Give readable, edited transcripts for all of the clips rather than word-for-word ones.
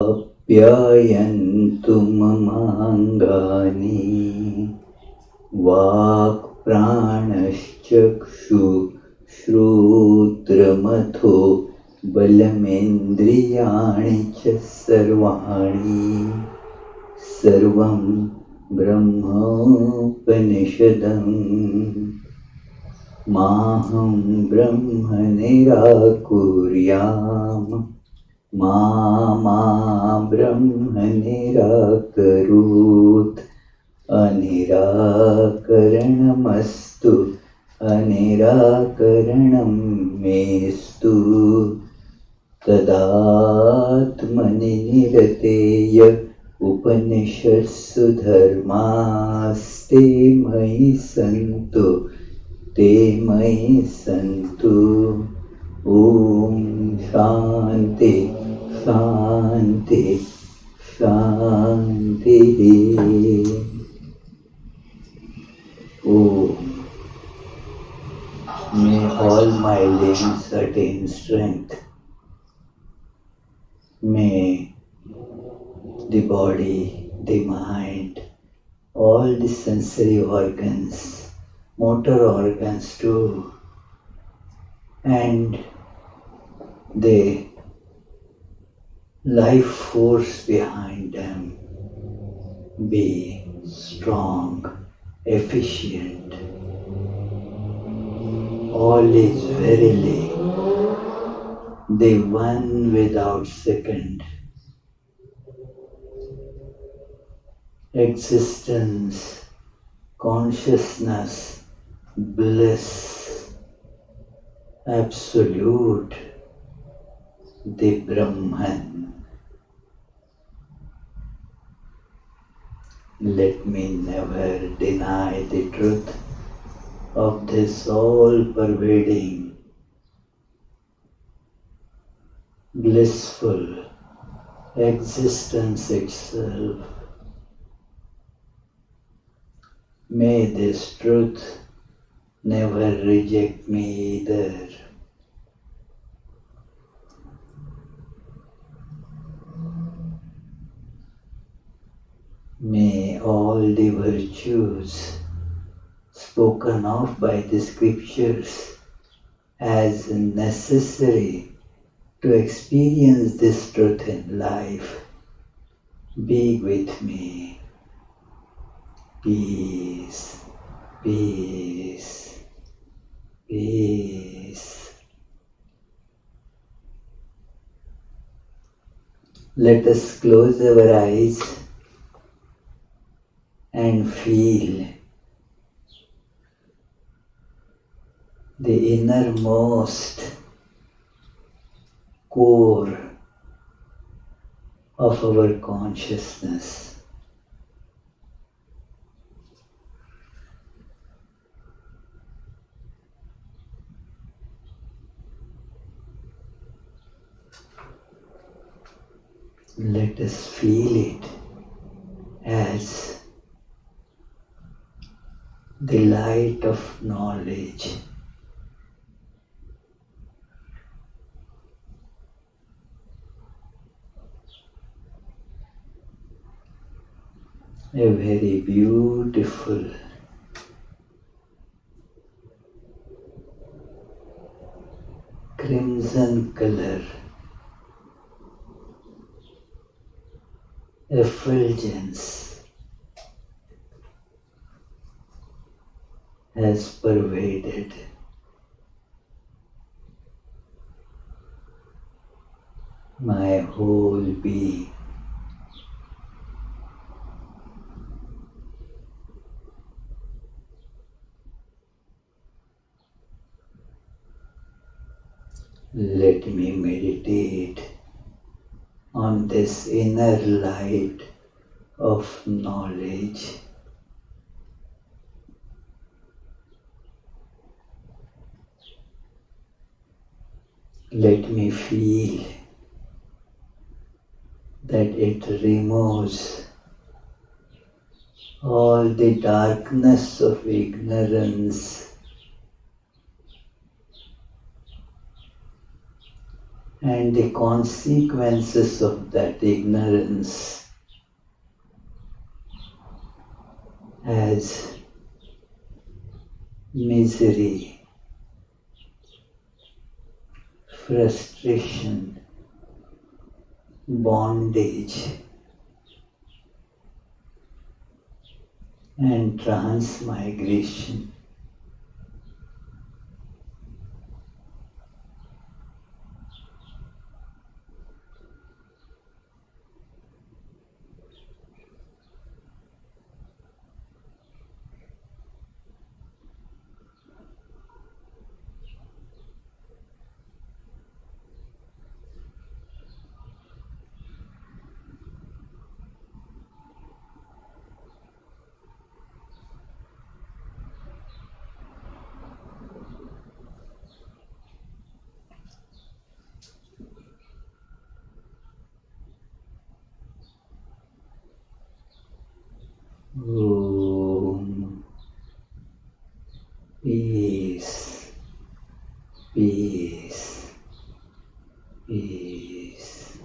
प्यायन्तु ममाङ्गानि वाक् प्राणश्चक्षु श्रोत्रमथो बलमेन्द्रियाणि च सर्वाणि सर्वं ब्रह्मोपनिषदम् माहं ब्रह्म निराकुर्याम् मा ब्रह्म निराकरोत् अनिराकरणमस्तु अनिराकरणं मेस्तु तदात्मनि निरतेय उपनिषत्सु धर्मास्ते मयि सन्तु ते मयि सन्तु। ॐ शान्ति शान्ति शान्तिः। ॐ May all my limbs attain strength. May the body, the mind, all the sensory organs, motor organs too, and the life force behind them be strong, efficient. All is verily the one without second. Existence, consciousness, bliss, absolute, the Brahman. Let me never deny the truth of this all-pervading, blissful existence itself. May this truth never reject me either. May all the virtues spoken of by the scriptures as necessary to experience this truth in life be with me. Peace, peace, peace. Let us close our eyes and feel the innermost core of our consciousness. Let us feel it as the light of knowledge. A very beautiful crimson color, effulgence has pervaded my whole being. Let me meditate on this inner light of knowledge. Let me feel that it removes all the darkness of ignorance and the consequences of that ignorance as misery, frustration, bondage, and transmigration. Om. Peace, peace, peace.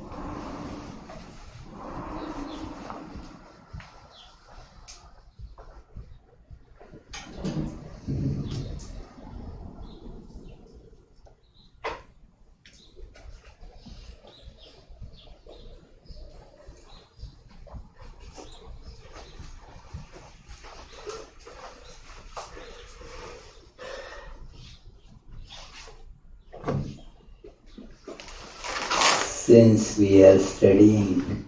Since we are studying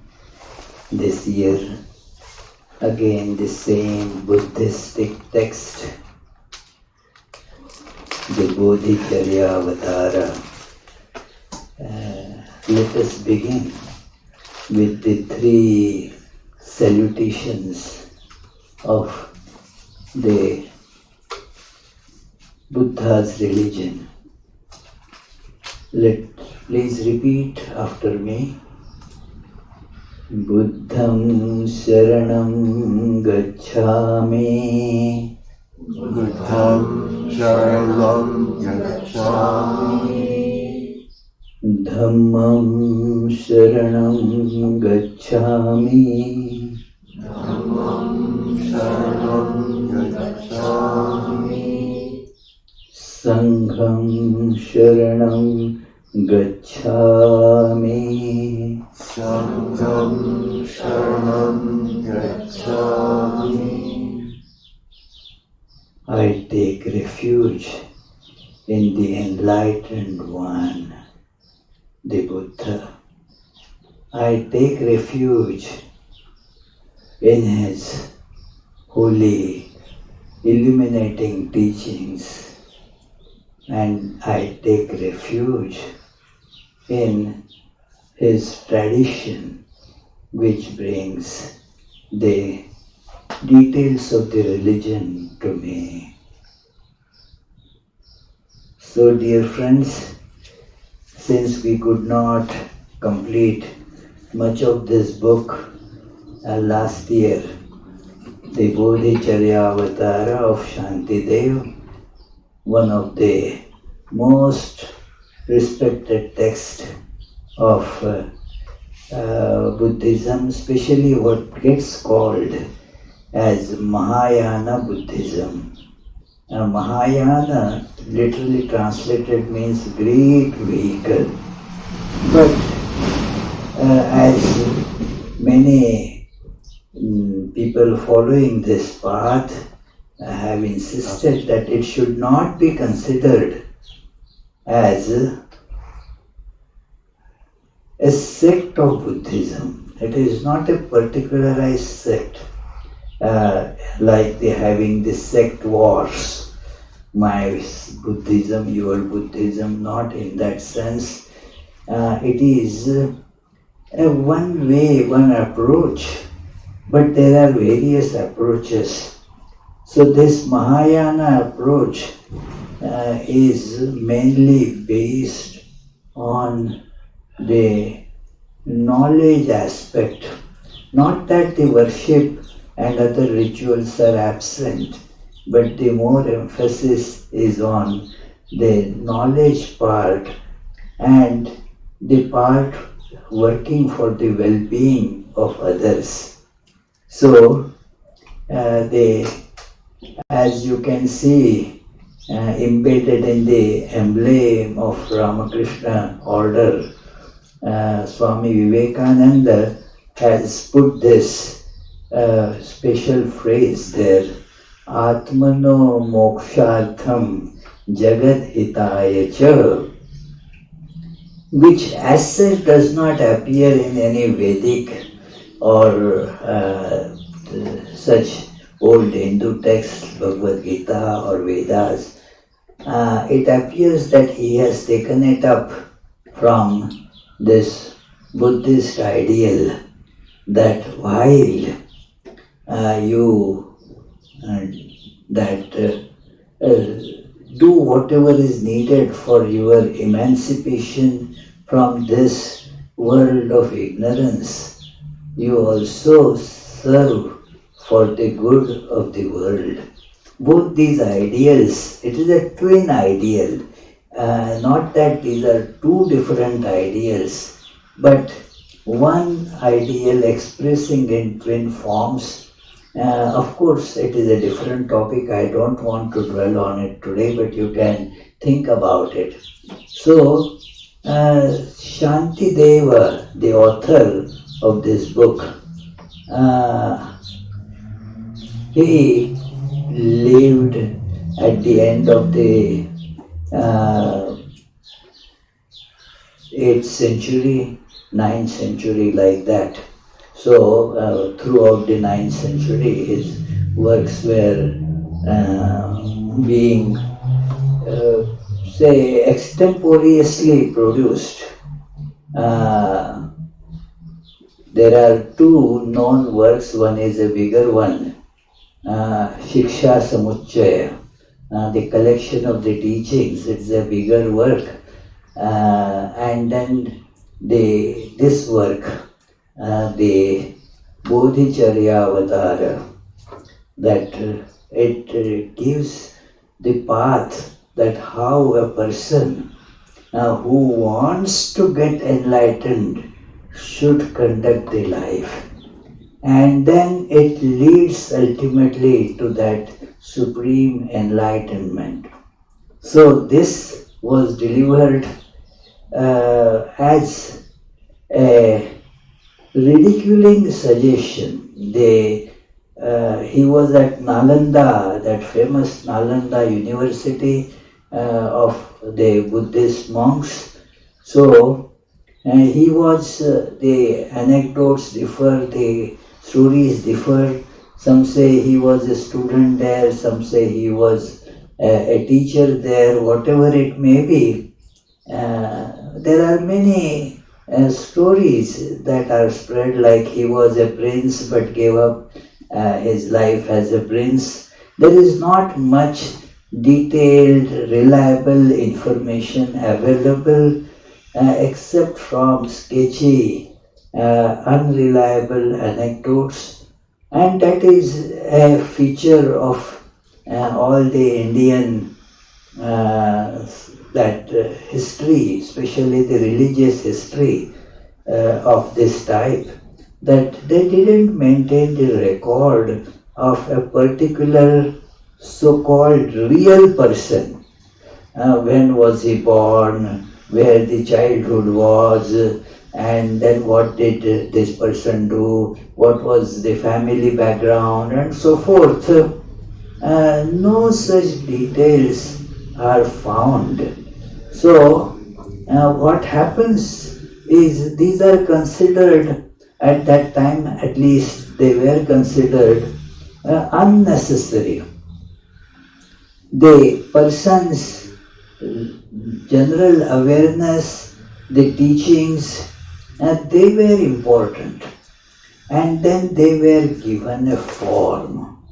this year again the same Buddhistic text, the Bodhicharyavatara, let us begin with the three salutations of the Buddha's religion. Please repeat after me. Buddham Sharanam Gacchami. Buddham Sharanam Gacchami. Dhammam Sharanam Gacchami. Dhammam Sharanam Gacchami. Sangham Sharanam Gacchami. Sangham Sharanam Gacchami. I take refuge in the enlightened one, the Buddha. I take refuge in his holy, illuminating teachings, and I take refuge in his tradition, which brings the details of the religion to me. So, dear friends, since we could not complete much of this book last year, the Bodhicharyavatara of Shantideva, one of the most respected texts of Buddhism, especially what gets called as Mahayana Buddhism. Mahayana literally translated means great vehicle. But as many people following this path have insisted that it should not be considered as a sect of Buddhism. It is not a particularized sect, like they having the sect wars. My Buddhism, your Buddhism, not in that sense. It is a one way, one approach, but there are various approaches. So this Mahayana approach is mainly based on the knowledge aspect. Not that the worship and other rituals are absent, but the more emphasis is on the knowledge part and the part working for the well-being of others. So they, as you can see, embedded in the emblem of Ramakrishna order, Swami Vivekananda has put this special phrase there, Atmano mokshartham jagad hitaya cha, which as such does not appear in any Vedic or such old Hindu texts, Bhagavad Gita or Vedas. It appears that he has taken it up from this Buddhist ideal that while you do whatever is needed for your emancipation from this world of ignorance, you also serve for the good of the world. Both these ideals, it is a twin ideal, not that these are two different ideals, but one ideal expressing in twin forms. Of course, it is a different topic. I don't want to dwell on it today, but you can think about it. So, Shantideva, the author of this book, he lived at the end of the 8th century, 9th century, like that. So throughout the 9th century, his works were being, say, extemporaneously produced. There are two known works. One is a bigger one, Shiksha Samuchaya, the collection of the teachings. It's a bigger work. And then this work, the Bodhicharyavatara, that it gives the path that how a person who wants to get enlightened should conduct the life. And then it leads ultimately to that supreme enlightenment. So this was delivered as a ridiculing suggestion. He was at Nalanda, that famous Nalanda University of the Buddhist monks. So he was, the anecdotes differ, the stories differ. Some say he was a student there, some say he was a teacher there, whatever it may be. There are many stories that are spread, like he was a prince but gave up his life as a prince. There is not much detailed, reliable information available except from sketchy, unreliable anecdotes, and that is a feature of all the Indian history, especially the religious history of this type, that they didn't maintain the record of a particular so-called real person. When was he born, where the childhood was, and then what did this person do, what was the family background, and so forth. No such details are found. So what happens is these are considered, at that time at least they were considered unnecessary. The person's general awareness, the teachings, they were important, and then they were given a form.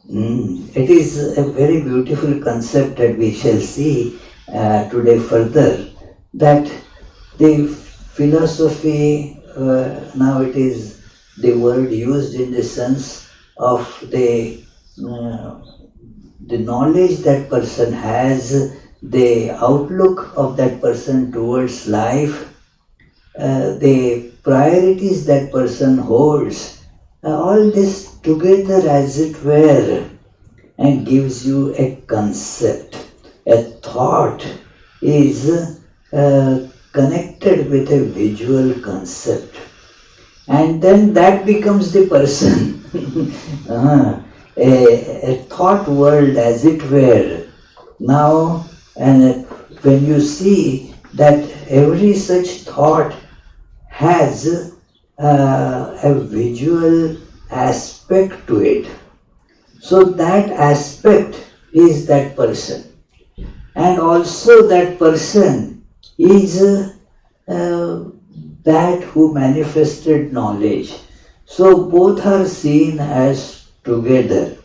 It is a very beautiful concept that we shall see today further, that the philosophy, now it is the word used in the sense of the knowledge that person has, the outlook of that person towards life, the priorities that person holds, all this together as it were, and gives you a concept. A thought is connected with a visual concept, and then that becomes the person. A thought world as it were. Now, and when you see that every such thought has a visual aspect to it, so that aspect is that person, and also that person is that who manifested knowledge. So both are seen as together.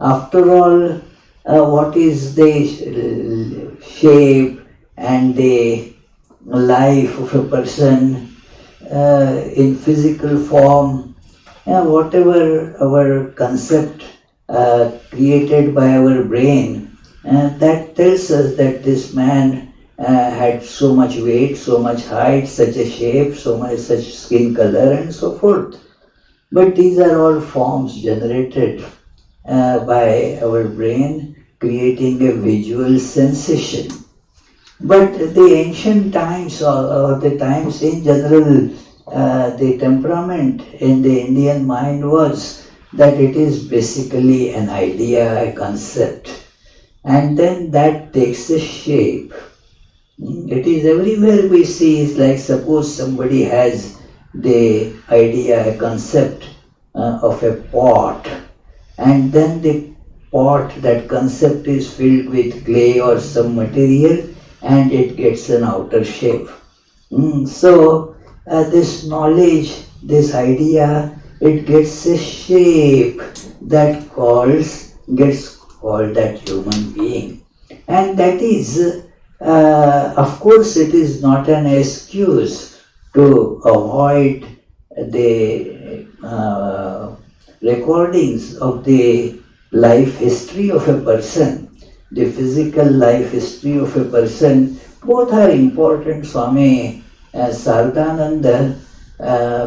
After all, what is the shape and the life of a person in physical form? Whatever our concept created by our brain, that tells us that this man had so much weight, so much height, such a shape, so much such skin color, and so forth. But these are all forms generated by our brain, creating a visual sensation. But the ancient times, or the times in general, the temperament in the Indian mind was that it is basically an idea, a concept, and then that takes a shape. It is everywhere we see. It's like, suppose somebody has the idea, a concept of a pot, and then the pot, that concept is filled with clay or some material, and it gets an outer shape. So this knowledge, this idea, it gets a shape that gets called that human being. And that is, of course, it is not an excuse to avoid the recordings of the life history of a person, the physical life history of a person. Both are important. Swami Sardananda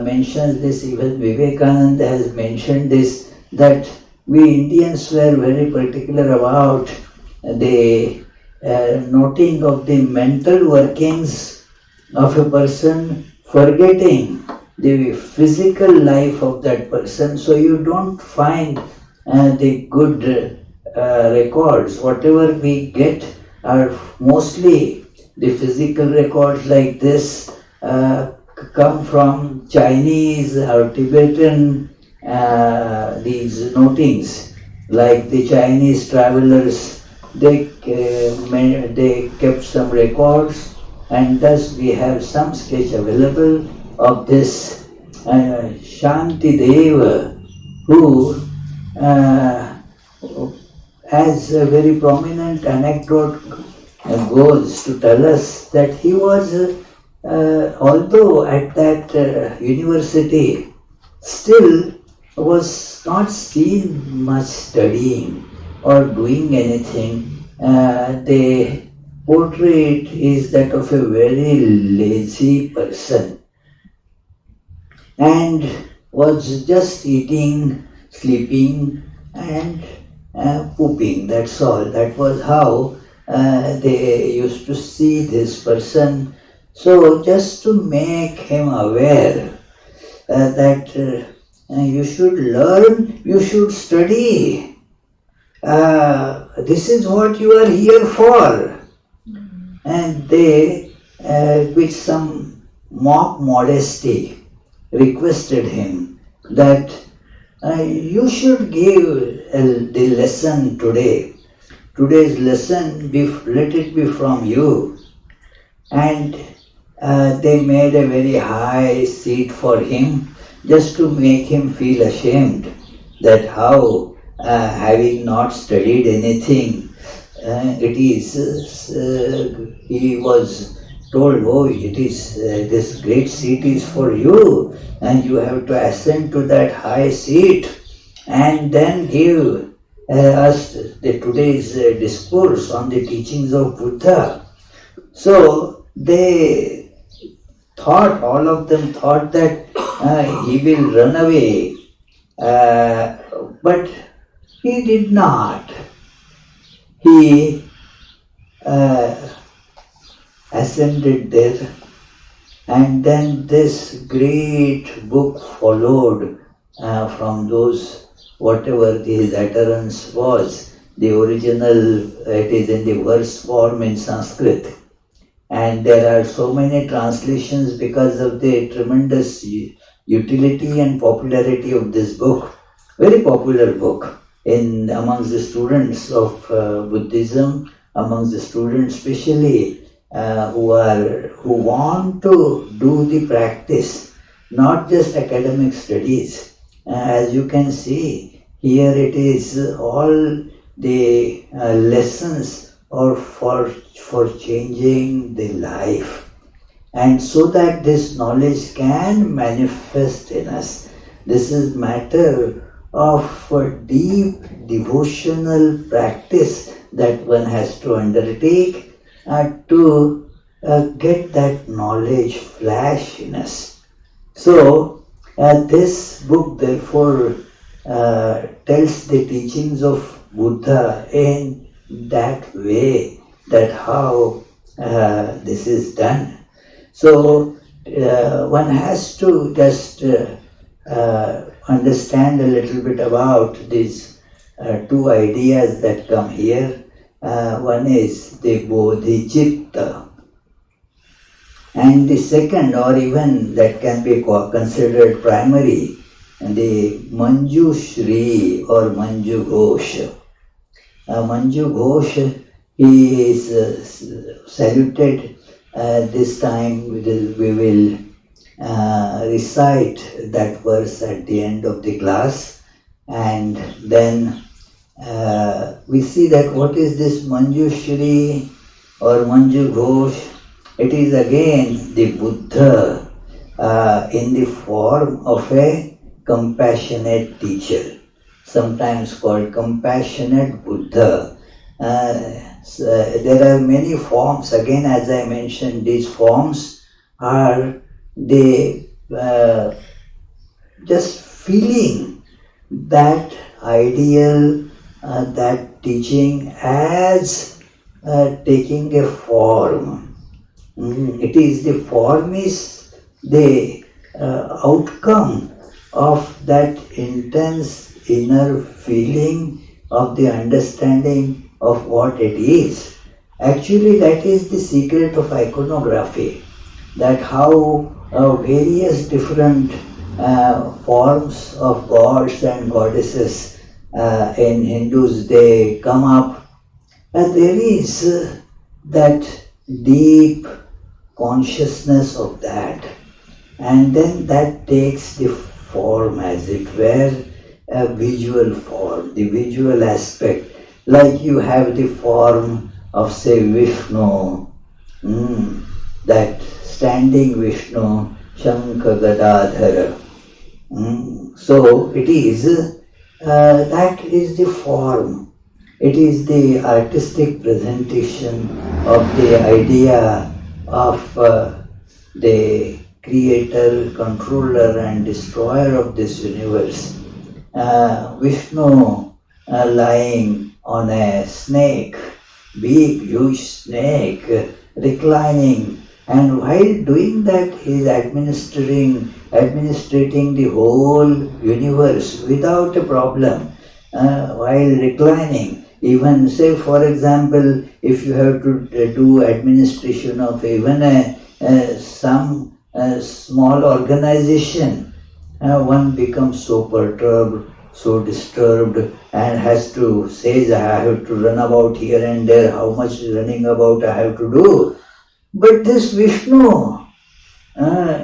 mentions this, even Vivekananda has mentioned this, that we Indians were very particular about the noting of the mental workings of a person, forgetting the physical life of that person. So you don't find the good records. Whatever we get are mostly the physical records like this, come from Chinese or Tibetan these notings, like the Chinese travelers. They kept some records, and thus we have some sketch available of this Shantideva, who as a very prominent anecdote goes to tell us that he was, although at that university, still was not seen much studying or doing anything. The portrait is that of a very lazy person, and was just eating, sleeping, and pooping. That's all. That was how they used to see this person. So just to make him aware that you should learn, you should study. This is what you are here for. And they, with some mock modesty, requested him that you should give the lesson today. Today's lesson, let it be from you. And they made a very high seat for him, just to make him feel ashamed that how, having not studied anything, it is, he was told, oh, it is, this great seat is for you, and you have to ascend to that high seat, and then give us today's discourse on the teachings of Buddha. So they all of them thought that he will run away. But he did not. He ascended there, and then this great book followed from those, whatever his utterance was. The original, it is in the verse form in Sanskrit. And there are so many translations because of the tremendous utility and popularity of this book. Very popular book amongst the students of Buddhism, amongst the students especially who want to do the practice, not just academic studies. As you can see, here it is all the lessons or for changing the life, and so that this knowledge can manifest in us. This is matter of deep devotional practice that one has to undertake to get that knowledge flash in us. So this book therefore tells the teachings of Buddha in that way, that how this is done. So one has to just understand a little bit about these two ideas that come here. One is the Bodhicitta, and the second, or even that can be considered primary, the Manjushri or Manju Ghosh. Manju Ghosh, he is saluted. This time we will recite that verse at the end of the class, and then we see that what is this Manjushri or Manju Ghosh. It is again the Buddha in the form of a compassionate teacher, sometimes called compassionate Buddha. There are many forms. Again, as I mentioned, these forms are the just feeling that ideal, that teaching as taking a form. It is the form is the outcome of that intense inner feeling of the understanding of what it is. Actually, that is the secret of iconography, that how various different forms of gods and goddesses in Hindus, they come up, and there is that deep consciousness of that, and then that takes the form, as it were, a visual form, the visual aspect. Like you have the form of, say, Vishnu, that standing Vishnu, Shankha Gadadhara. So it is, that is the form. It is the artistic presentation of the idea of the creator, controller and destroyer of this universe. Vishnu lying on a snake, big huge snake, reclining, and while doing that he is administrating the whole universe without a problem, while reclining. Even, say, for example, if you have to do administration of even some small organization, one becomes so perturbed, so disturbed, and has to say, I have to run about here and there, how much running about I have to do. But this Vishnu,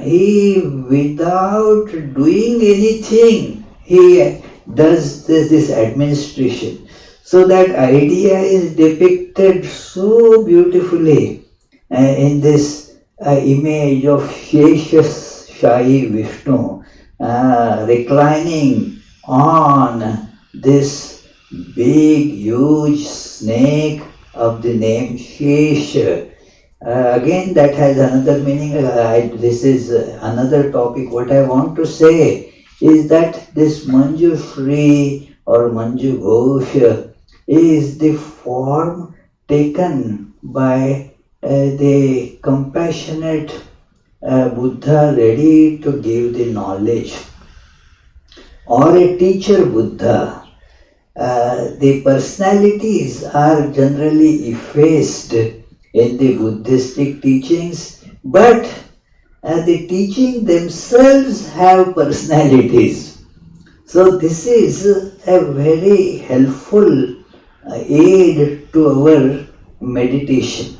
he, without doing anything, he does this administration. So that idea is depicted so beautifully in this image of Sheshashayi Vishnu, reclining on this big huge snake of the name Shesha. Again, that has another meaning. This is another topic. What I want to say is that this Manju Shri or Manju Ghosh is the form taken by the compassionate Buddha ready to give the knowledge, or a teacher Buddha. The personalities are generally effaced in the Buddhistic teachings, but the teaching themselves have personalities. So this is a very helpful aid to our meditation.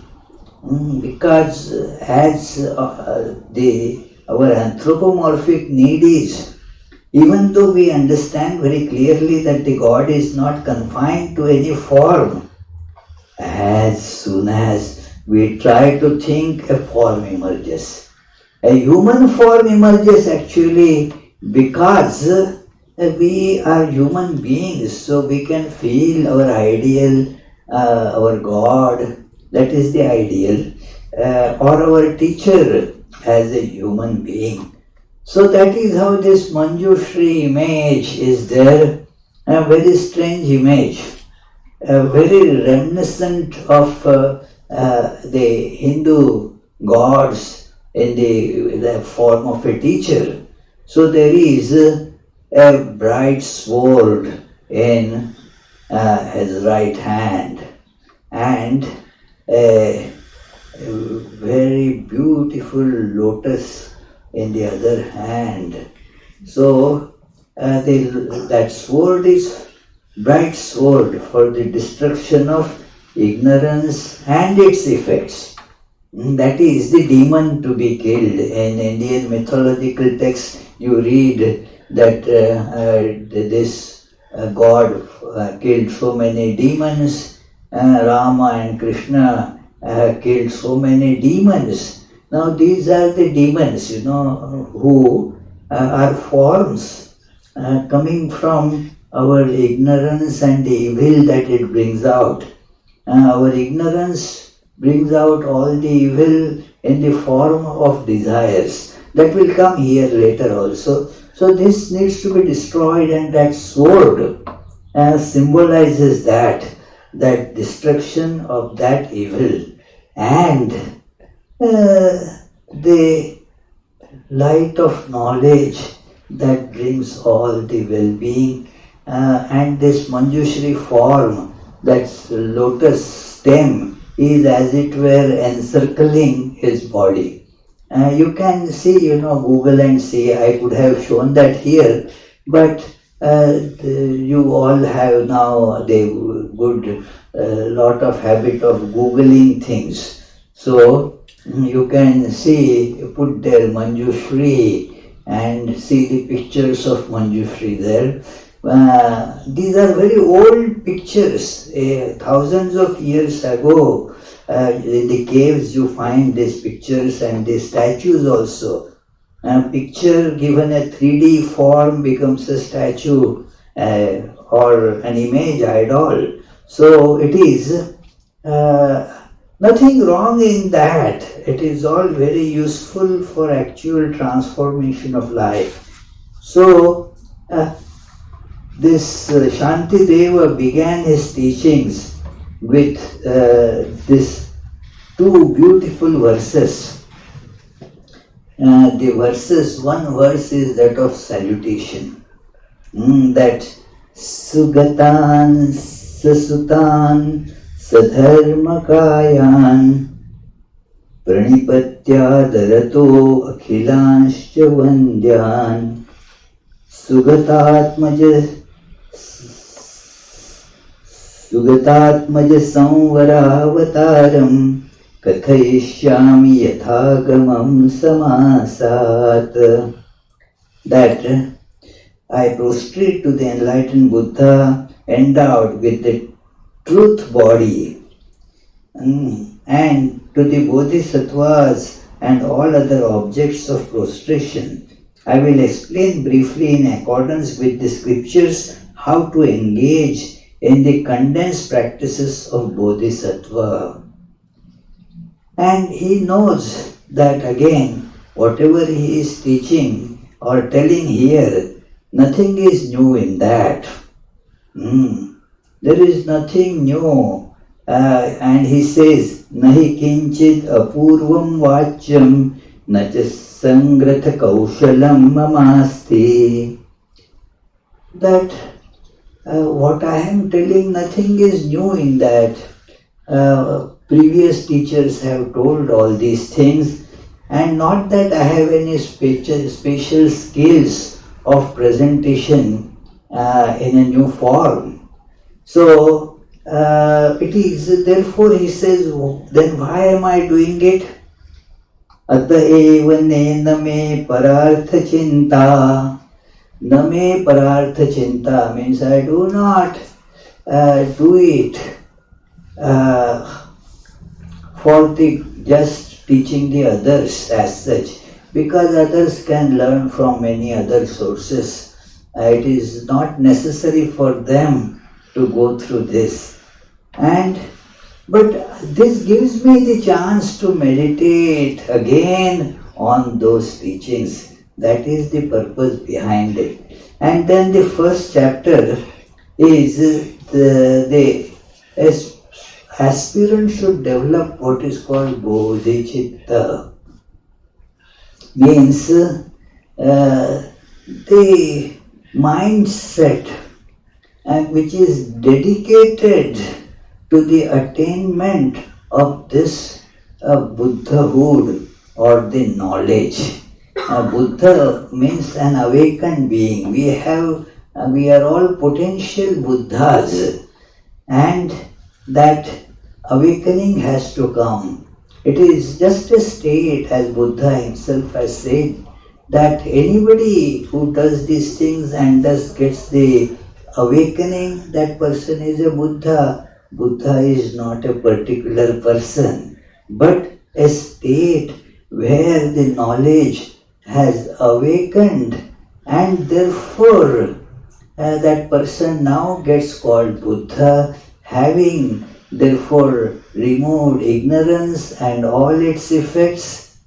Because as our anthropomorphic need is, even though we understand very clearly that the God is not confined to any form, as soon as we try to think, a form emerges. A human form emerges actually because we are human beings, so we can feel our ideal, our God, that is the ideal, or our teacher as a human being. So that is how this Manjushri image is there, a very strange image, very reminiscent of the Hindu gods in the form of a teacher. So there is a bright sword in his right hand and a very beautiful lotus in the other hand. So that sword is bright sword for the destruction of ignorance and its effects. That is the demon to be killed. In Indian mythological texts, you read that this god killed so many demons. Rama and Krishna killed so many demons. Now these are the demons, who are forms coming from our ignorance and the evil that it brings out. Our ignorance brings out all the evil in the form of desires. That will come here later also. So this needs to be destroyed, and that sword symbolizes that destruction of that evil, and the light of knowledge that brings all the well-being, and this Manjushri form, that lotus stem, is as it were encircling his body. You can see, Google and see, I could have shown that here, but you all have now the good lot of habit of Googling things. So you can see, put there Manjushri and see the pictures of Manjushri there. These are very old pictures. Thousands of years ago, in the caves you find these pictures and the statues also. A picture given a 3D form becomes a statue or an image idol. So it is nothing wrong in that. It is all very useful for actual transformation of life. So this Shantideva began his teachings with these two beautiful verses. The verses, one verse is that of salutation, that Sugatan Sasutan Sadharmakayan Pranipatya Darato Akhilanscha Vandyan Sugatatmaja Samvaravataram Kathayishyami Yathagamam Samasat. That I prostrate to the enlightened Buddha endowed with the truth body, and to the Bodhisattvas and all other objects of prostration. I will explain briefly in accordance with the scriptures how to engage in the condensed practices of Bodhisattva. And he knows that again, whatever he is teaching or telling here, nothing is new in that. There is nothing new. And he says, Nahi kinchit apurvam vachyam nacha sangratha kaushalam mamasti. That what I am telling, nothing is new in that. Previous teachers have told all these things, and not that I have any special skills of presentation in a new form. So it is, therefore he says, then why am I doing it? Ata eva nena me parartha chinta. Name parartha chinta means I do not do it for the just teaching the others as such, because others can learn from many other sources. It is not necessary for them to go through this. But this gives me the chance to meditate again on those teachings. That is the purpose behind it. And then the first chapter is the aspirant should develop what is called Bodhicharyavatara. Means the mindset which is dedicated to the attainment of this Buddhahood or the knowledge. Buddha means an awakened being. We are all potential Buddhas, and that awakening has to come. It is just a state, as Buddha himself has said, that anybody who does these things and thus gets the awakening, that person is a Buddha. Buddha is not a particular person, but a state where the knowledge has awakened, and therefore that person now gets called Buddha, having therefore removed ignorance and all its effects,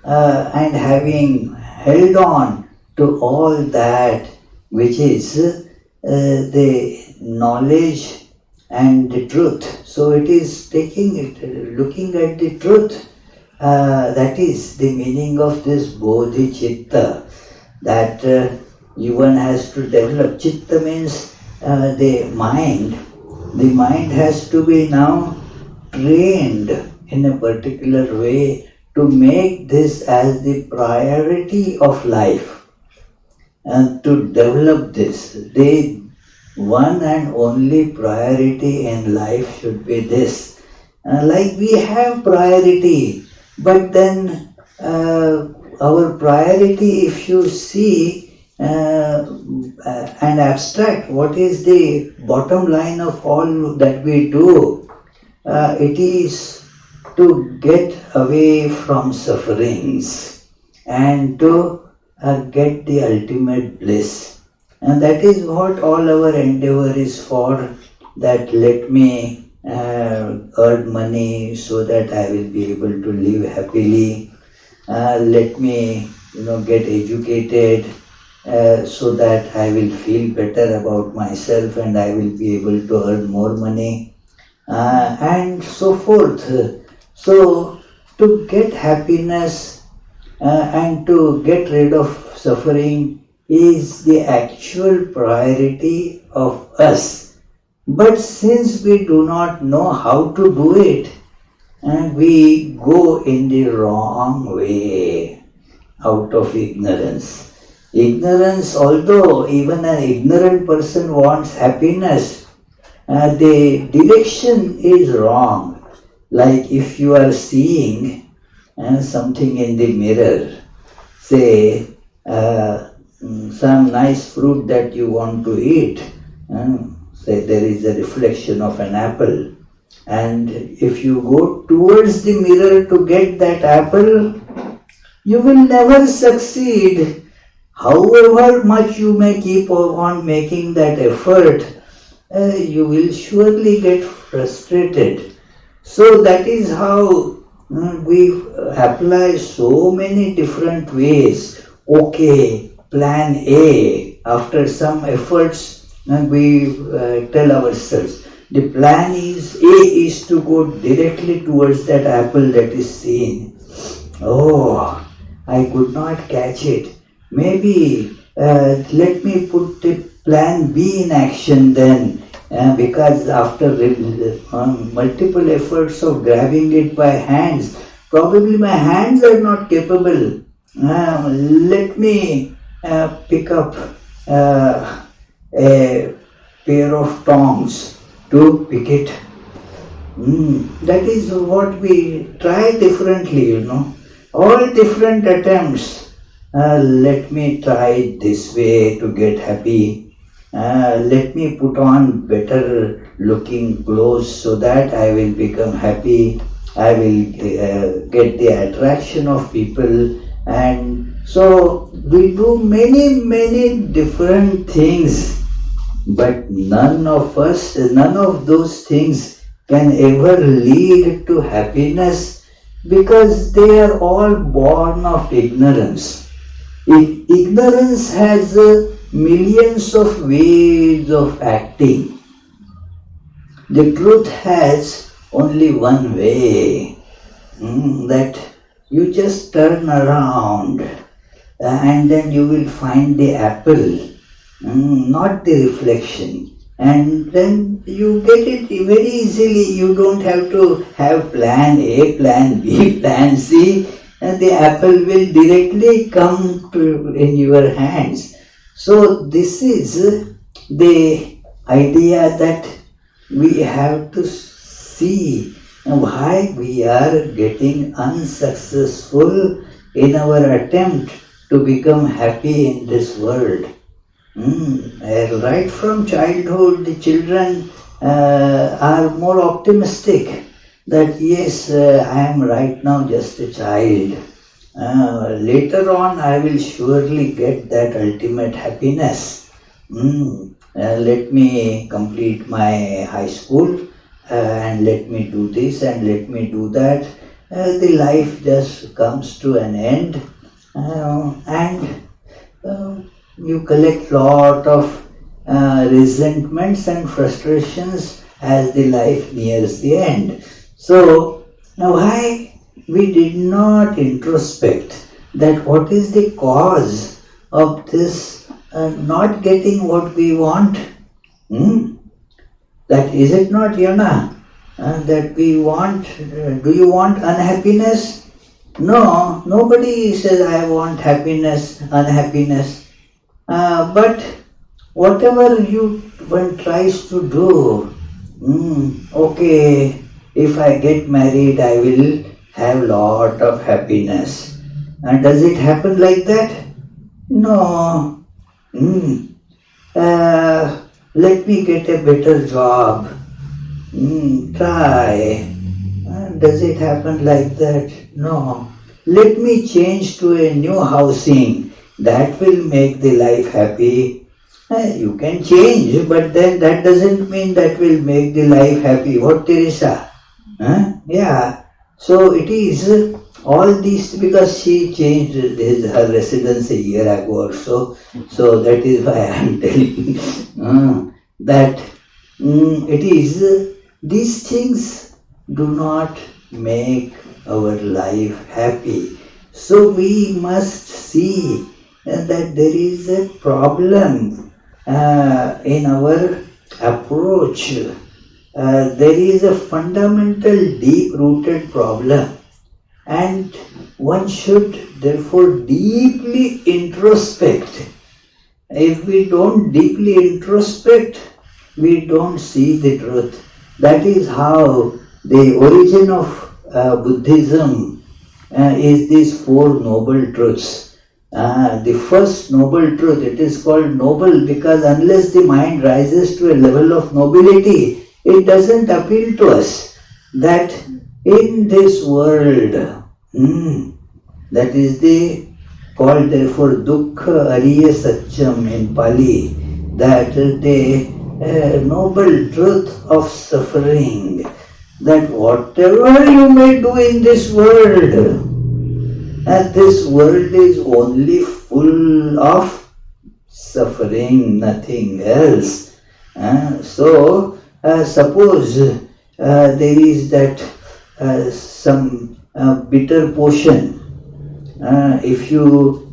and having held on to all that which is the knowledge and the truth. So it is looking at the truth. That is the meaning of this Bodhicitta, that one has to develop. Chitta means the mind. The mind has to be now trained in a particular way to make this as the priority of life and to develop this. The one and only priority in life should be this. Like we have priority, but then our priority, if you see and abstract, what is the bottom line of all that we do? It is to get away from sufferings and to get the ultimate bliss. And that is what all our endeavor is for, that let me earn money so that I will be able to live happily. Let me get educated so that I will feel better about myself and I will be able to earn more money, and so forth. So to get happiness and to get rid of suffering is the actual priority of us. But since we do not know how to do it, and we go in the wrong way out of ignorance. Ignorance, although even an ignorant person wants happiness, the direction is wrong. Like if you are seeing something in the mirror, say some nice fruit that you want to eat, say there is a reflection of an apple, and if you go towards the mirror to get that apple, you will never succeed. However much you may keep on making that effort, you will surely get frustrated. So that is how We apply so many different ways. Okay, plan A. After some efforts, we tell ourselves the plan is A is to go directly towards that apple that is seen. Oh, I could not catch it. Maybe let me put the plan B in action then, because after multiple efforts of grabbing it by hands, probably my hands are not capable. Let me pick up a pair of tongs to pick it. That is what we try differently. All different attempts. Let me try it this way to get happy. Let me put on better looking clothes so that I will become happy. I will get the attraction of people. And so we do many different things, but none of those things can ever lead to happiness, because they are all born of ignorance. Ignorance has millions of ways of acting. The truth has only one way, that you just turn around and then you will find the apple, not the reflection. And then you get it very easily. You don't have to have plan A, plan B, plan C, and the apple will directly come in your hands. So this is the idea that we have to see why we are getting unsuccessful in our attempt to become happy in this world. Right from childhood, the children are more optimistic that yes, I am right now just a child. Later on, I will surely get that ultimate happiness. Let me complete my high school and let me do this and let me do that. The life just comes to an end, and you collect lot of resentments and frustrations as the life nears the end. So now why we did not introspect that what is the cause of this not getting what we want? That is it not, Yana? That we want, do you want unhappiness? No, nobody says I want happiness, unhappiness. But whatever one tries to do, okay, if I get married, I will have lot of happiness. And does it happen like that? No. Let me get a better job. Try. Does it happen like that? No. Let me change to a new housing. That will make the life happy. You can change, but then that doesn't mean that will make the life happy. What, Teresa? Yeah. So it is all these, because she changed her residence a year ago or so. So that is why I am telling that it is these things do not make our life happy. So we must see that there is a problem in our approach. There is a fundamental deep-rooted problem, and one should therefore deeply introspect. If we don't deeply introspect, we don't see the truth. That is how the origin of Buddhism is these Four Noble Truths. The first noble truth, it is called noble because unless the mind rises to a level of nobility, it doesn't appeal to us that in this world, that is the called therefore dukkha ariya satcham in Pali, that the noble truth of suffering. that whatever you may do in this world, and this world is only full of suffering, nothing else. So, suppose there is that some bitter potion. If you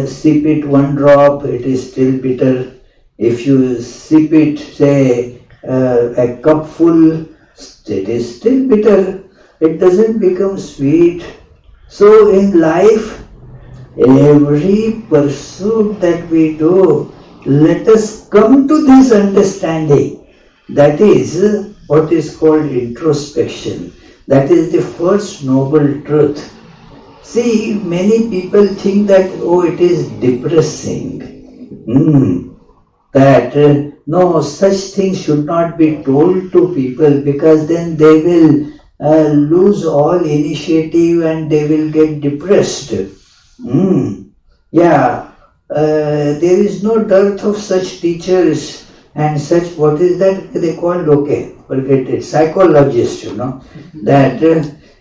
sip it one drop, it is still bitter. If you sip it, say, a cup full, it is still bitter. It doesn't become sweet. So in life, every pursuit that we do, let us come to this understanding. That is what is called introspection. That is the first noble truth. See, many people think that, oh, it is depressing. That no, such things should not be told to people, because then they will lose all initiative and they will get depressed. Yeah, there is no dearth of such teachers and such, what is that they called, okay, forget it, psychologists, that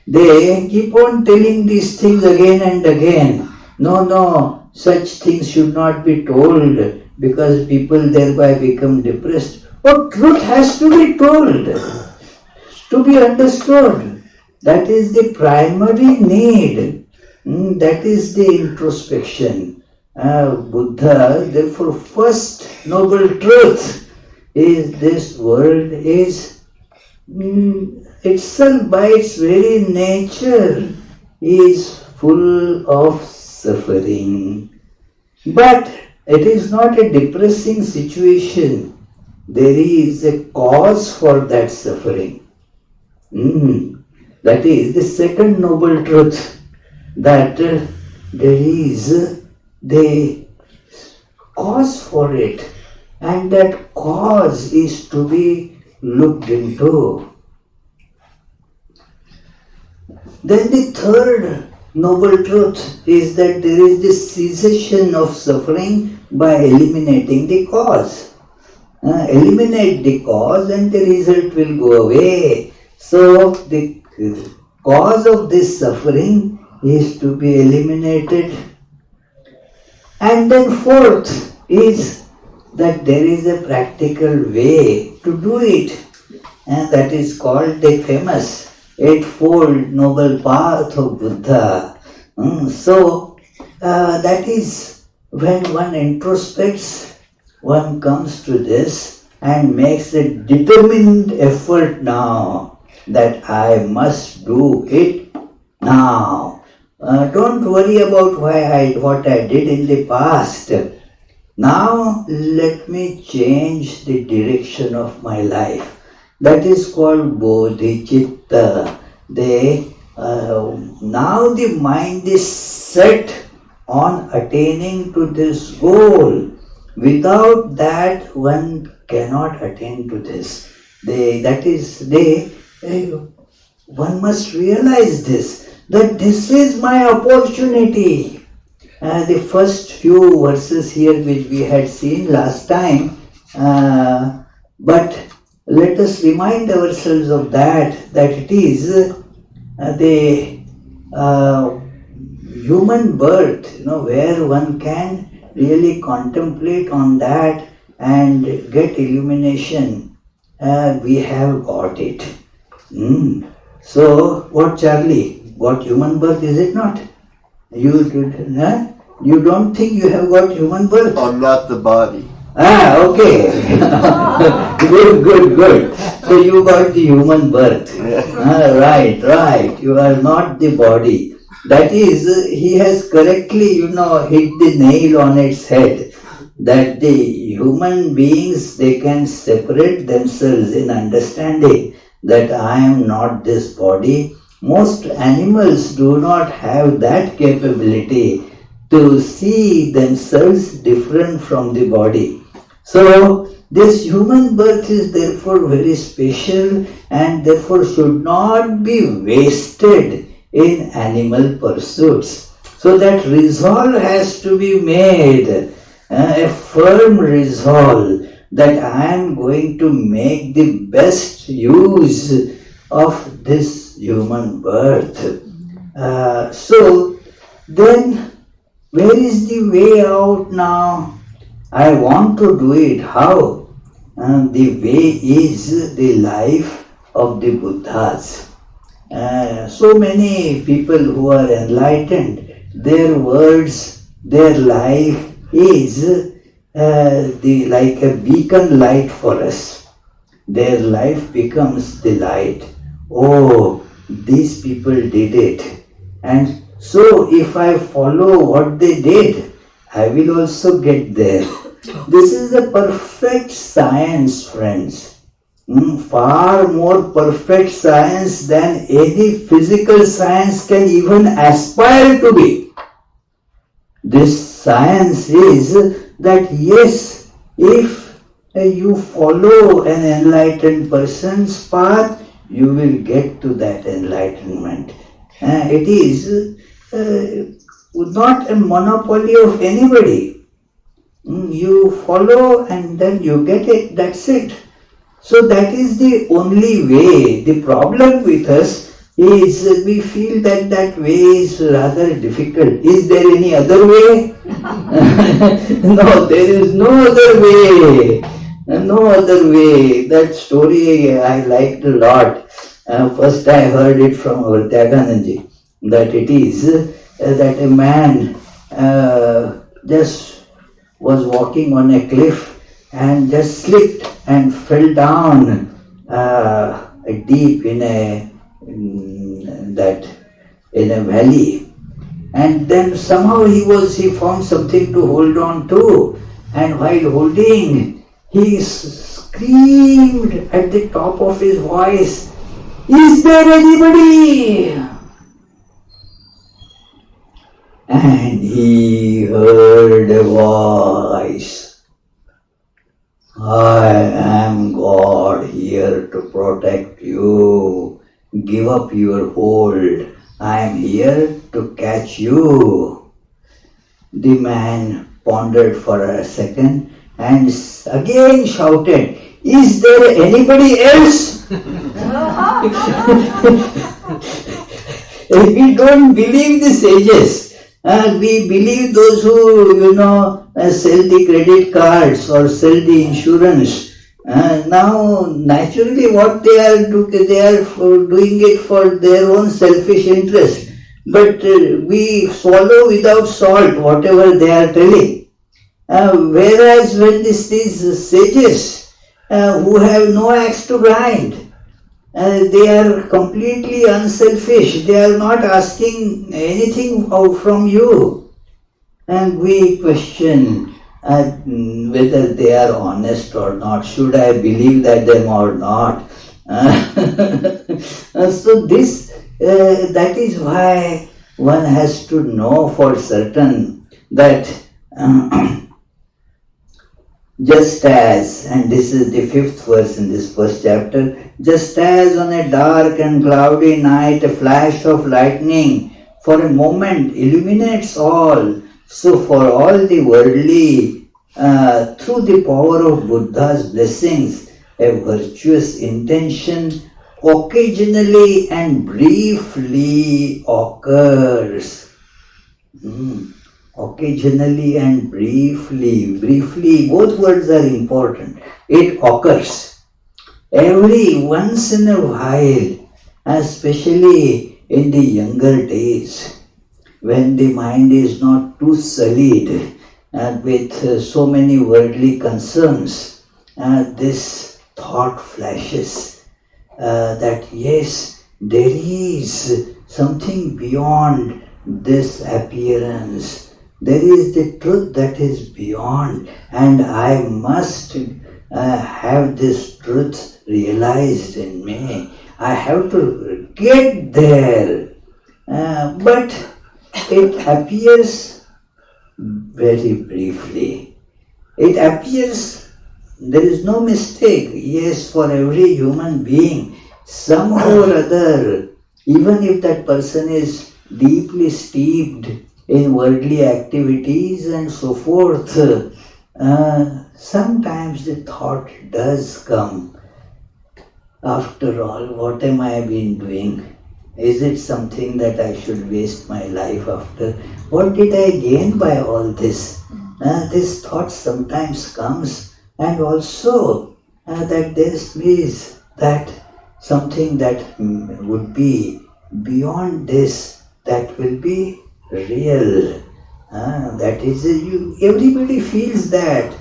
they keep on telling these things again and again. No, such things should not be told, because people thereby become depressed. But truth has to be told, to be understood. That is the primary need. That is the introspection. Buddha, therefore, first noble truth is this world is itself by its very nature is full of suffering. But it is not a depressing situation. There is a cause for that suffering. That is the second noble truth, that there is the cause for it, and that cause is to be looked into. Then the third noble truth is that there is the cessation of suffering by eliminating the cause. Eliminate the cause and the result will go away. So the cause of this suffering is to be eliminated. And then fourth is that there is a practical way to do it, and that is called the famous Eightfold Noble Path of Buddha. So that is when one introspects, one comes to this and makes a determined effort now that I must do it now. Don't worry about what I did in the past. Now let me change the direction of my life. That is called Bodhicitta. Now the mind is set on attaining to this goal. Without that, one cannot attain to this. One must realize this, that this is my opportunity. The first few verses here which we had seen last time, but let us remind ourselves of that it is the human birth, where one can really contemplate on that and get illumination. We have got it. So, what, Charlie? Got human birth, is it not? You don't think you have got human birth? I'm not the body. Okay. Good. So you got the human birth. Right. You are not the body. That is, he has correctly, hit the nail on its head. That the human beings, they can separate themselves in understanding that I am not this body. Most animals do not have that capability to see themselves different from the body. So, this human birth is therefore very special and therefore should not be wasted in animal pursuits. So that resolve has to be made, a firm resolve that I am going to make the best use of this human birth. So then, where is the way out now? I want to do it. How? The way is the life of the Buddhas. So many people who are enlightened, their words, their life is like a beacon light for us. Their life becomes the light. Oh, these people did it. And so if I follow what they did, I will also get there. This is a perfect science, friends. Far more perfect science than any physical science can even aspire to be. This science is that yes, if you follow an enlightened person's path, you will get to that enlightenment. It is not a monopoly of anybody. You follow and then you get it, that's it. So that is the only way. The problem with us is we feel that that way is rather difficult. Is there any other way? No, there is no other way. No other way. That story I liked a lot. First I heard it from our Tyagananji, that it is that a man just was walking on a cliff and just slipped and fell down deep in a valley, and then somehow he found something to hold on to, and while holding he screamed at the top of his voice, "Is there anybody?" And he heard a voice, "I am God here to protect you. Give up your hold. I am here to catch you." The man pondered for a second and again shouted, "Is there anybody else?" We don't believe the sages. We believe those who, sell the credit cards or sell the insurance. Now, naturally, what they are doing it for their own selfish interest. But we swallow without salt whatever they are telling. Whereas when these sages who have no axe to grind, they are completely unselfish. They are not asking anything from you. And we question whether they are honest or not. Should I believe them or not? So that is why one has to know for certain that just as, and this is the 5th verse in this first chapter, just as on a dark and cloudy night a flash of lightning for a moment illuminates all, so for all the worldly, through the power of Buddha's blessings, a virtuous intention occasionally and briefly occurs. Occasionally and briefly, both words are important. It occurs every once in a while, especially in the younger days, when the mind is not too sullied with so many worldly concerns. This thought flashes that yes, there is something beyond this appearance. There is the truth that is beyond, and I must have this truth realized in me. I have to get there. But it appears very briefly. It appears, there is no mistake. Yes, for every human being, somehow or other, even if that person is deeply steeped in worldly activities and so forth, sometimes the thought does come, After all, what am I been doing? Is it something that I should waste my life after? What did I gain by all this? This thought sometimes comes, and also that this is that something that would be beyond this, that will be real. That is, everybody feels that,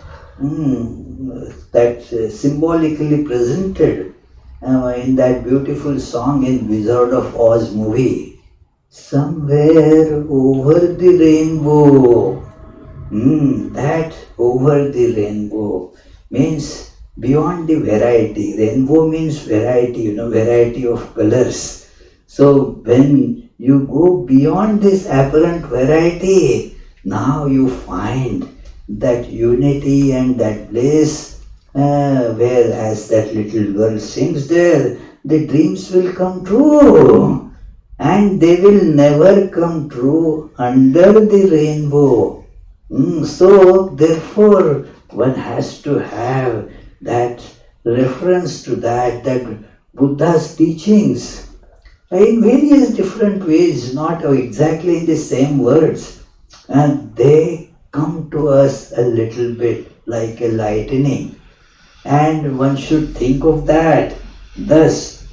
that symbolically presented in that beautiful song in Wizard of Oz movie. Somewhere over the rainbow. That over the rainbow means beyond the variety. Rainbow means variety, variety of colors. So when you go beyond this apparent variety, now you find that unity and that bliss, where as that little girl sings there, the dreams will come true. And they will never come true under the rainbow. So therefore one has to have that reference to that Buddha's teachings in various different ways, not exactly in the same words, and they come to us a little bit like a lightning, and one should think of that. Thus,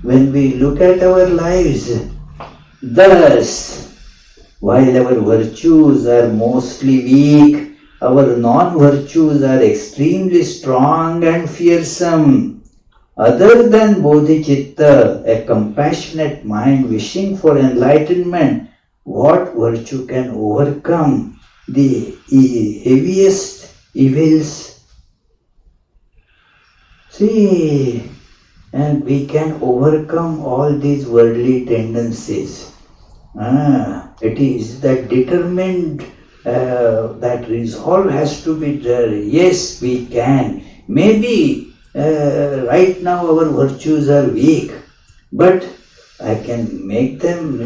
when we look at our lives, thus, while our virtues are mostly weak, our non-virtues are extremely strong and fearsome. Other than Bodhicitta, a compassionate mind wishing for enlightenment, what virtue can overcome the heaviest evils? See, and we can overcome all these worldly tendencies. It is that determined, that resolve has to be there. Yes, we can. Maybe right now our virtues are weak, but I can make them,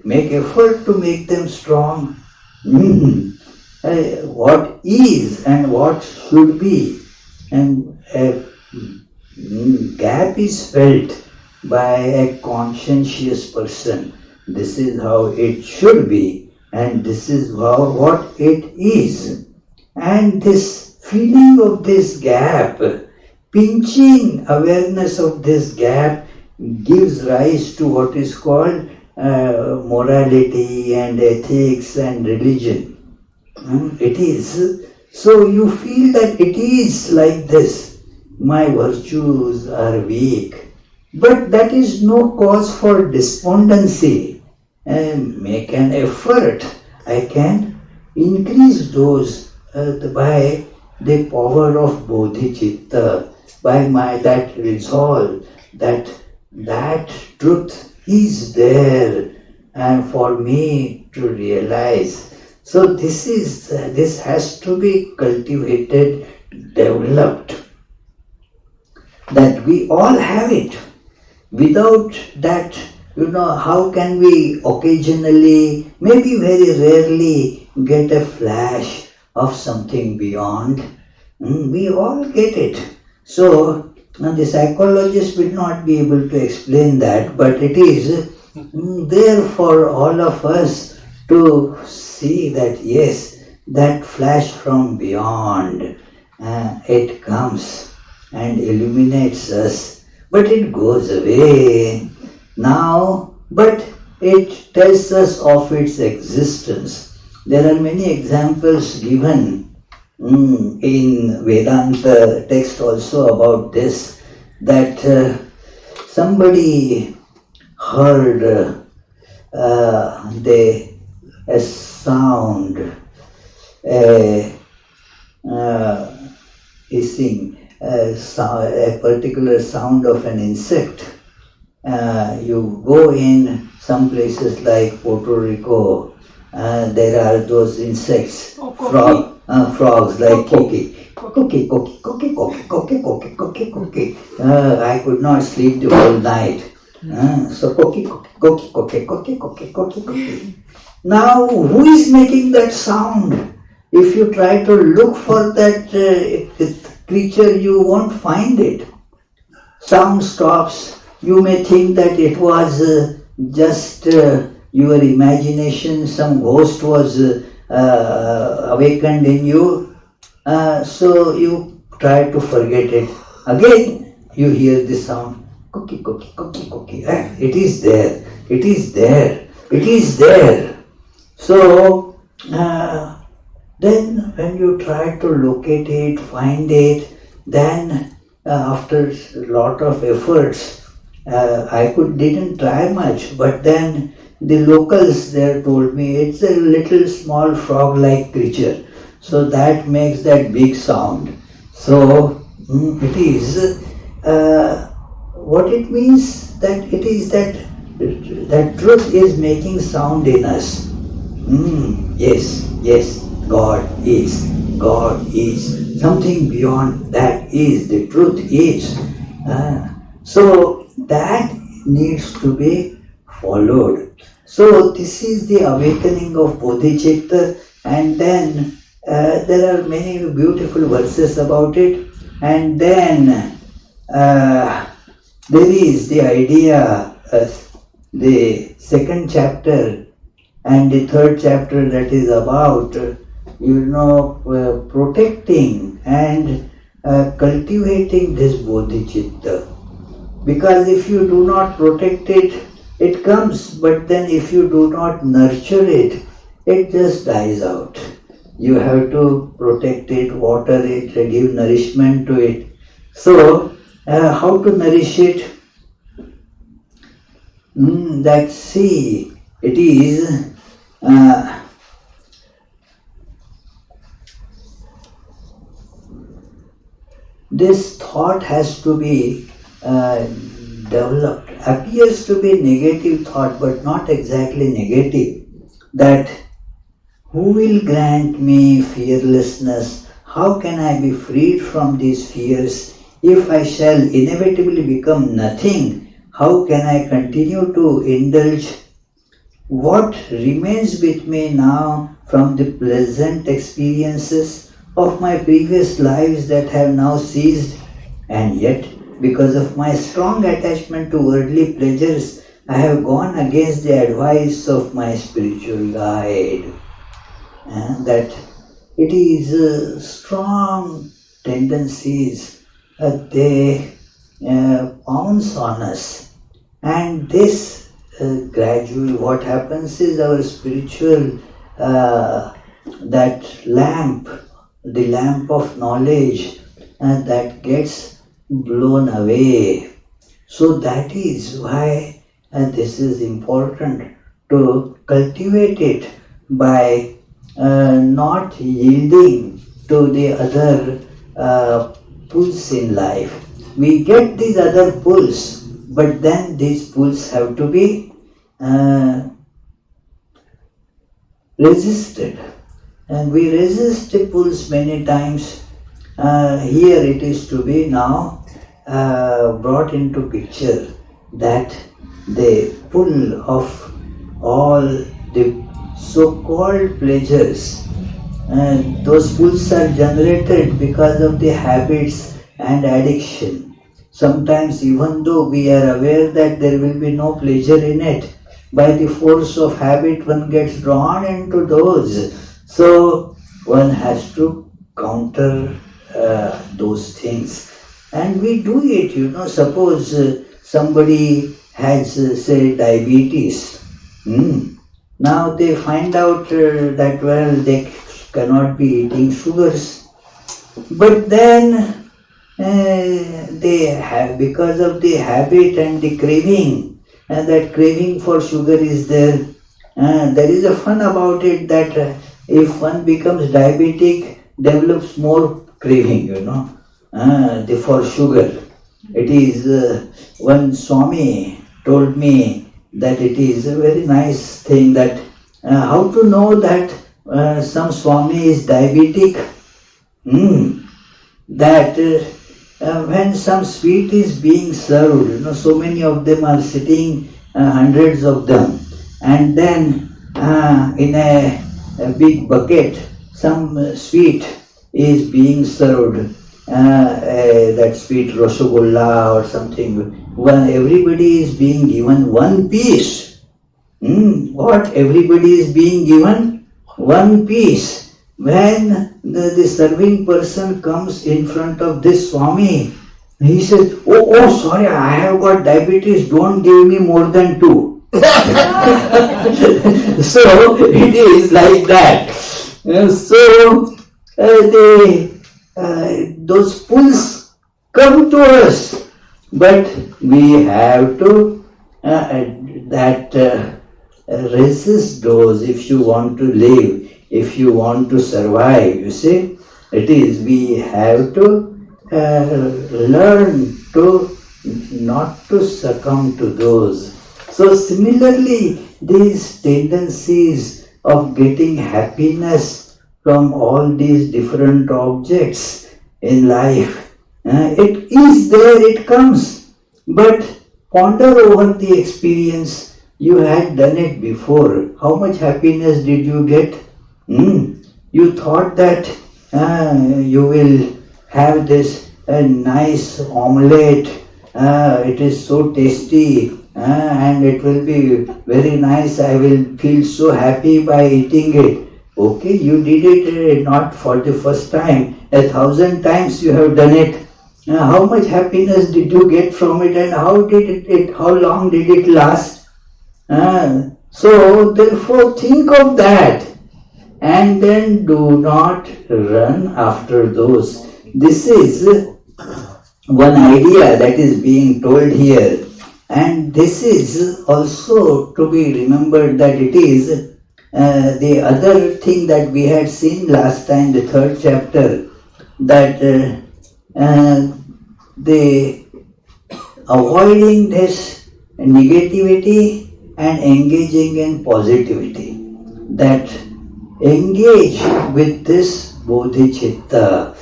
make effort to make them strong. What is and what should be, and a gap is felt by a conscientious person. This is how it should be, and this is what it is. And this feeling of this gap, pinching awareness of this gap, gives rise to what is called morality and ethics and religion. It is. So you feel that it is like this. My virtues are weak. But that is no cause for despondency. Make an effort. I can increase those by the power of bodhicitta, by that resolve, that truth is there, and for me to realize. So this has to be cultivated, developed. That we all have it. Without that, how can we occasionally, maybe very rarely, get a flash of something beyond? We all get it. So, the psychologist will not be able to explain that, but it is there for all of us to see that yes, that flash from beyond, it comes and illuminates us, but it goes away now, but it tells us of its existence. There are many examples given in Vedanta text also about this, that somebody heard a sound, hissing, a particular sound of an insect. You go in some places like Puerto Rico, there are those insects, frogs like koki. Koki. I could not sleep the whole night. So koki. Now, who is making that sound? If you try to look for that creature, you won't find it. Sound stops. You may think that it was just your imagination, some ghost was awakened in you, so you try to forget it. Again, you hear the sound, cookie, cookie, cookie, cookie. It is there, it is there, it is there. So, then when you try to locate it, find it, then after a lot of efforts, I didn't try much, but then the locals there told me it's a little small frog-like creature, so that makes that big sound. So it is what it means, that it is that truth is making sound in us. Yes, yes, God is. God is. Something beyond that is. The truth is. So that needs to be followed. So this is the awakening of Bodhicitta, and then there are many beautiful verses about it, and then there is the idea, the second chapter and the third chapter, that is about, protecting and cultivating this bodhicitta. Because if you do not protect it, it comes, but then if you do not nurture it, it just dies out. You have to protect it, water it, give nourishment to it. So, how to nourish it? That see, it is this thought has to be developed. Appears to be negative thought, but not exactly negative. That who will grant me fearlessness? How can I be freed from these fears? If I shall inevitably become nothing, how can I continue to indulge? What remains with me now from the pleasant experiences of my previous lives that have now ceased? And yet, because of my strong attachment to worldly pleasures, I have gone against the advice of my spiritual guide. And that it is strong tendencies, they pounce on us. And this gradually, what happens is our spiritual, that lamp, the lamp of knowledge, that gets blown away. So that is why this is important to cultivate it by not yielding to the other pulls in life. We get these other pulls, but then these pulls have to be resisted. And we resist the pulls many times. Here it is to be now brought into picture that the pull of all the so-called pleasures, those pulls are generated because of the habits and addiction. Sometimes even though we are aware that there will be no pleasure in it, by the force of habit one gets drawn into those. So one has to counter those things. And we do it, suppose somebody has, say, diabetes. Now they find out that, well, they cannot be eating sugars. But then they have, because of the habit and the craving, and that craving for sugar is there. There is a fun about it that if one becomes diabetic, develops more craving, for sugar. It is, one Swami told me that it is a very nice thing that how to know that some Swami is diabetic? That when some sweet is being served, so many of them are sitting, hundreds of them, and then in a big bucket, some sweet is being served, that sweet Rasgulla or something, when everybody is being given one piece. What? Everybody is being given one piece. When the serving person comes in front of this Swami, he says, oh, sorry, I have got diabetes, don't give me more than two. So it is like that. So those pulls come to us, but we have to resist those if you want to live, if you want to survive. You see, it is we have to learn to not to succumb to those. So similarly, these tendencies of getting happiness from all these different objects in life, it is there, it comes. But ponder over the experience. You had done it before. How much happiness did you get? You thought that you will have this nice omelette. It is so tasty and it will be very nice. I will feel so happy by eating it. Okay, you did it not for the first time. 1,000 times you have done it. How much happiness did you get from it, and how long did it last? So therefore think of that, and then do not run after those. This is one idea that is being told here, and this is also to be remembered that it is the other thing that we had seen last time, the third chapter, that the avoiding this negativity and engaging in positivity, that engage with this bodhicitta,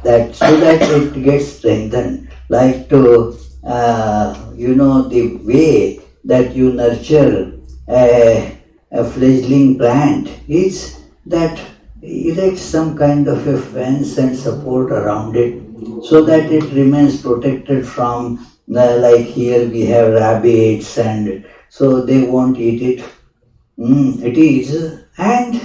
that so that it gets strengthened, like to the way that you nurture a fledgling plant is that erect some kind of a fence and support around it so that it remains protected from like here we have rabbits, and so they won't eat it. It is, and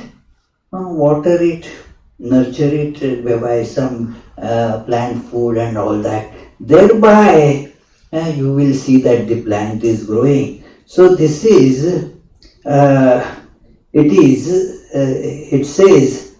water it, nurture it by some plant food and all that. Thereby you will see that the plant is growing. So this is it says,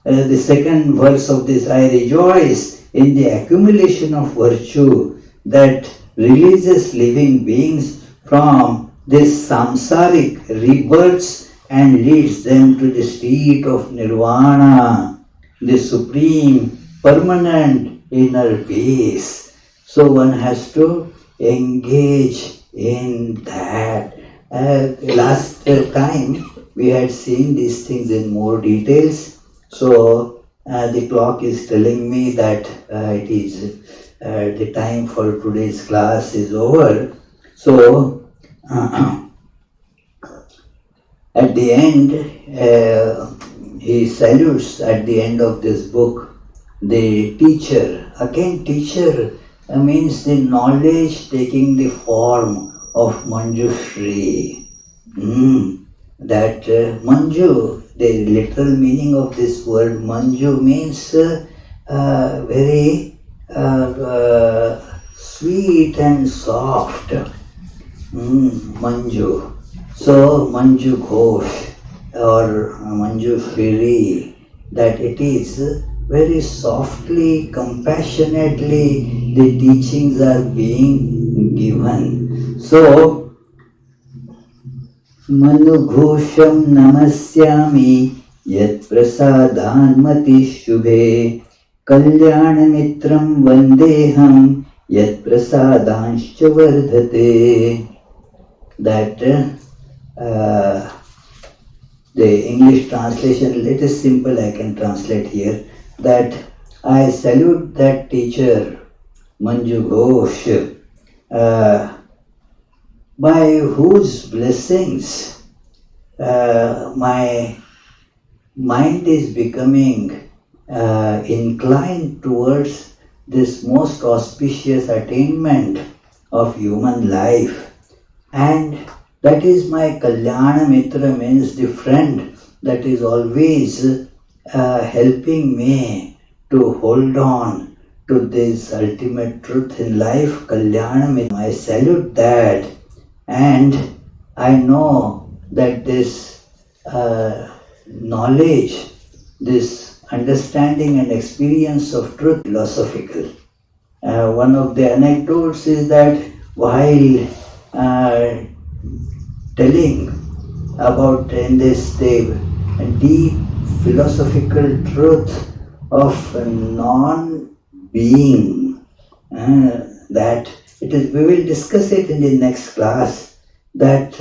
the second verse of this, I rejoice in the accumulation of virtue that releases living beings from this samsaric rebirths and leads them to the state of nirvana, the supreme, permanent inner peace. So one has to engage in that. Last time we had seen these things in more details. So the clock is telling me that it is the time for today's class is over. So at the end, he salutes at the end of this book the teacher. Again, teacher means the knowledge taking the form of Manjushri. That Manju, the literal meaning of this word Manju means very sweet and soft. Manju. So Manju Ghosh or Manju Firi, that it is very softly, compassionately the teachings are being given. So Manu Ghosham Namasyami Yat Prasadanmati Shubhe Kalyana Mitram Vandeham Yat Prasadanscha Vardhate. That the English translation, let us simple, I can translate here, that I salute that teacher, Manju Ghosh, by whose blessings my mind is becoming inclined towards this most auspicious attainment of human life. And that is my Kalyana Mitra, means the friend that is always helping me to hold on to this ultimate truth in life, Kalyana Mitra. I salute that, and I know that this knowledge, this understanding and experience of truth, philosophical. One of the anecdotes is that while telling about in this the deep philosophical truth of non-being, that it is, we will discuss it in the next class, that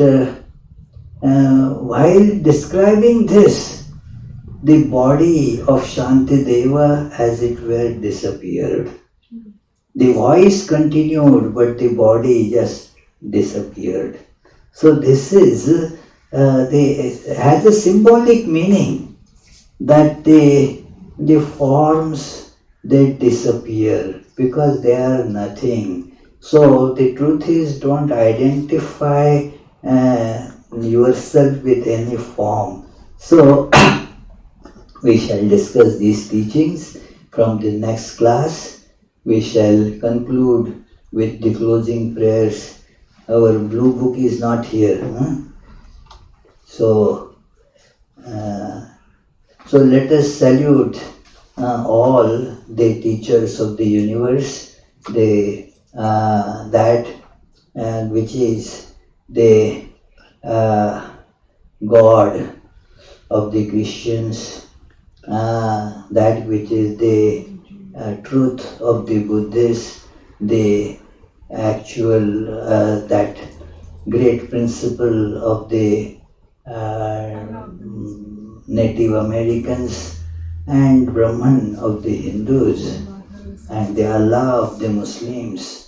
while describing this, the body of Shantideva as it were disappeared. The voice continued, but the body just disappeared. So this is has a symbolic meaning that the forms, they disappear because they are nothing. So the truth is, don't identify yourself with any form. So we shall discuss these teachings from the next class. We shall conclude with the closing prayers. Our blue book is not here. So let us salute all the teachers of the universe, which is the God of the Christians, that which is the truth of the Buddhists, the actual that great principle of the Native Americans, and Brahman of the Hindus, and the Allah of the Muslims.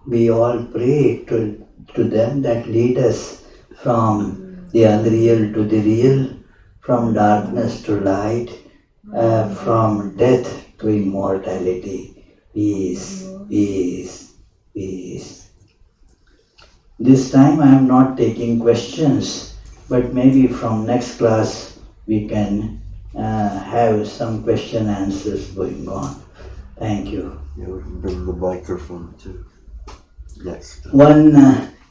We all pray to them that lead us from the unreal to the real, from darkness to light, from death to immortality. Peace, peace, peace. This time I am not taking questions, but maybe from next class we can have some question answers going on. Thank you. Yeah, we can bring the microphone too. Next. One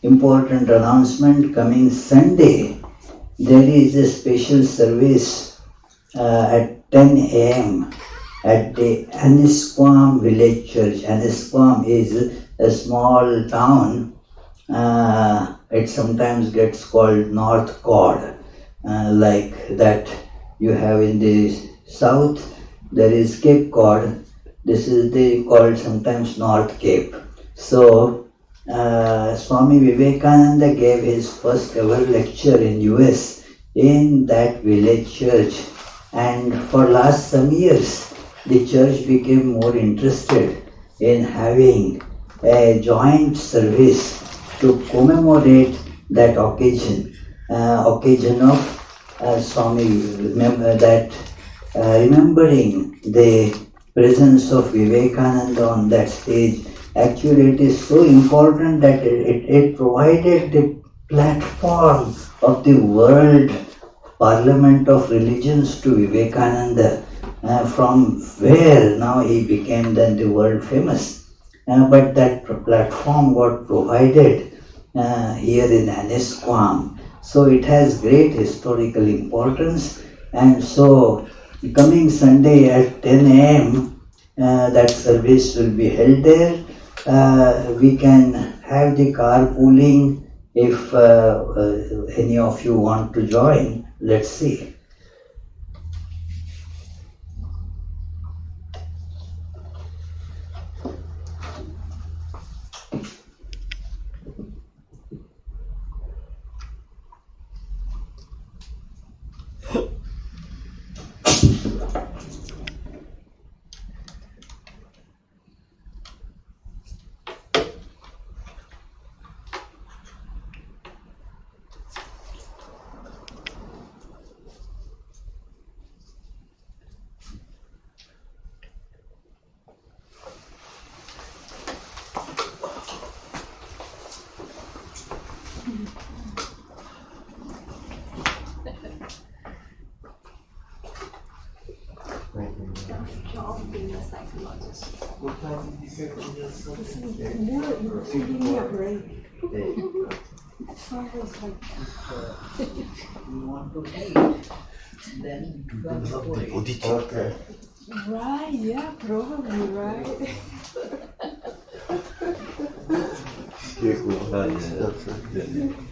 important announcement: coming Sunday, there is a special service at 10 a.m. at the Anisquam village church. Anisquam is a small town. It sometimes gets called North Cod, like that you have in the south. There is Cape Cod. This is they called sometimes North Cape. So Swami Vivekananda gave his first ever lecture in US in that village church, and for last some years the church became more interested in having a joint service to commemorate that occasion of Swami, remembering the presence of Vivekananda on that stage. Actually, it is so important that it provided the platform of the world parliament of religions to Vivekananda, from where now he became then the world famous. But that platform got provided here in Anisquam. So it has great historical importance, and so coming Sunday at 10 a.m. That service will be held there. We can have the carpooling if any of you want to join. Let's see. At first it's like we want to eat, then Bodhicharyavatara. right, yeah, probably right. Yeah, cool. That's right.